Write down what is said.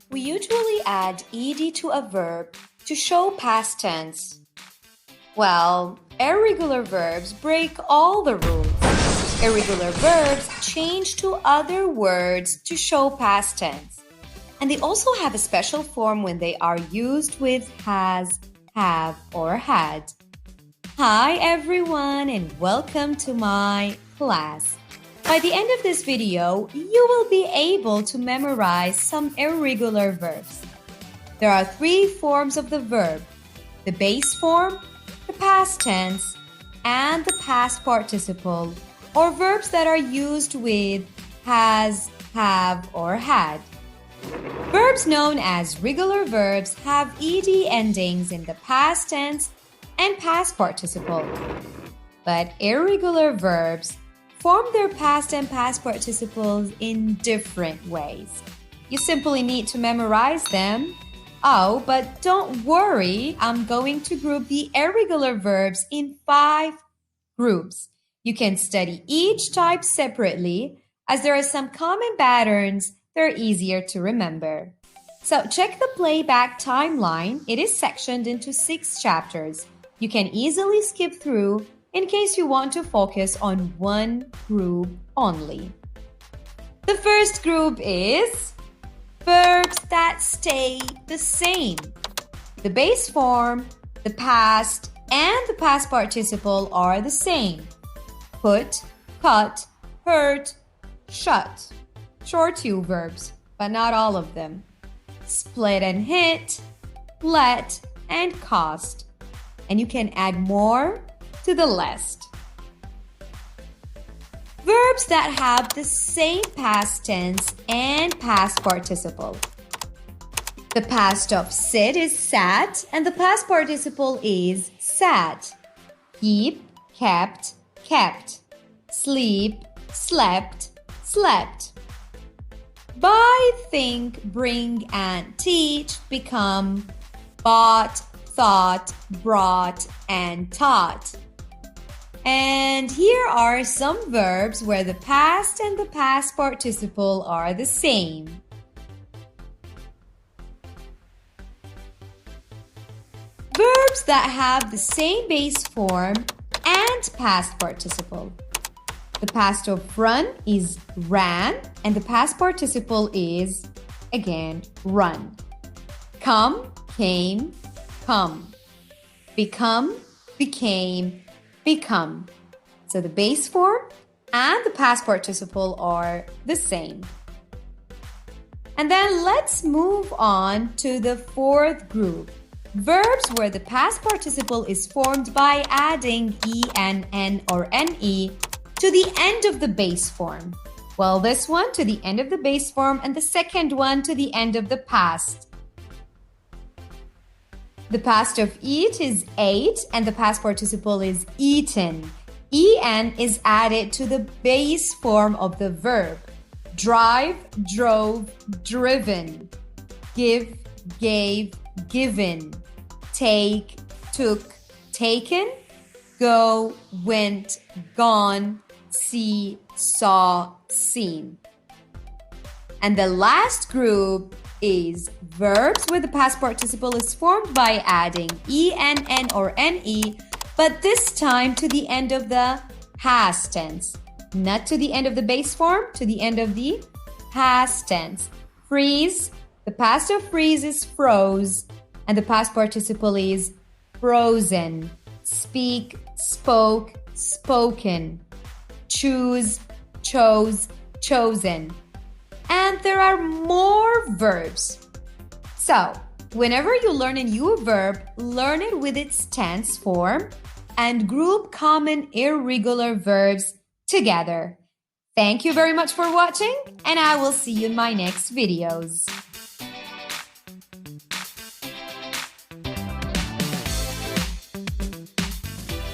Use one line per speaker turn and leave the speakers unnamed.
We usually add ed to a verb to show past tense. Well, irregular verbs break all the rules. Irregular verbs change to other words to show past tense. And they also have a special form when they are used with has, have, or had. Hi everyone and welcome to my class. By the end of this video, you will be able to memorize some irregular verbs. There are 3 forms of the verb: the base form, the past tense, and the past participle, or verbs that are used with has, have, or had. Verbs known as regular verbs have ed endings in the past tense and past participle. But irregular verbs form their past and past participles in different ways. You simply need to memorize them. Oh, but don't worry, I'm going to group the irregular verbs in 5 groups. You can study each type separately, as there are some common patterns that are easier to remember. So check the playback timeline. It is sectioned into 6 chapters. You can easily skip through in case you want to focus on one group only. The first group is verbs that stay the same. The base form, the past, and the past participle are the same. Put, cut, hurt, shut. Short U verbs, but not all of them. Split and hit, let, and cost. And you can add more to the list. Verbs that have the same past tense and past participle. The past of sit is sat, and the past participle is sat. Keep, kept, kept. Sleep, slept, slept. Buy, think, bring, and teach become bought, thought, brought, and taught. And here are some verbs where the past and the past participle are the same. Verbs that have the same base form and past participle. The past of run is ran, and the past participle is, again, run. Come, came, come. Become, became, become. So the base form and the past participle are the same. And then let's move on to the 4th group. Verbs where the past participle is formed by adding en, n, or ne to the end of the base form. Well, this one to the end of the base form and the second one to the end of the past. The past of eat is ate and the past participle is eaten. En is added to the base form of the verb. Drive, drove, driven. Give, gave, given. Take, took, taken. Go, went, gone. See, saw, seen. And the last group is verbs where the past participle is formed by adding en, n, or ne, but this time to the end of the past tense. Not to the end of the base form, to the end of the past tense. Freeze, the past of freeze is froze, and the past participle is frozen. Speak, spoke, spoken. Choose, chose, chosen. And there are more verbs. So, whenever you learn a new verb, learn it with its tense form and group common irregular verbs together. Thank you very much for watching, and I will see you in my next videos.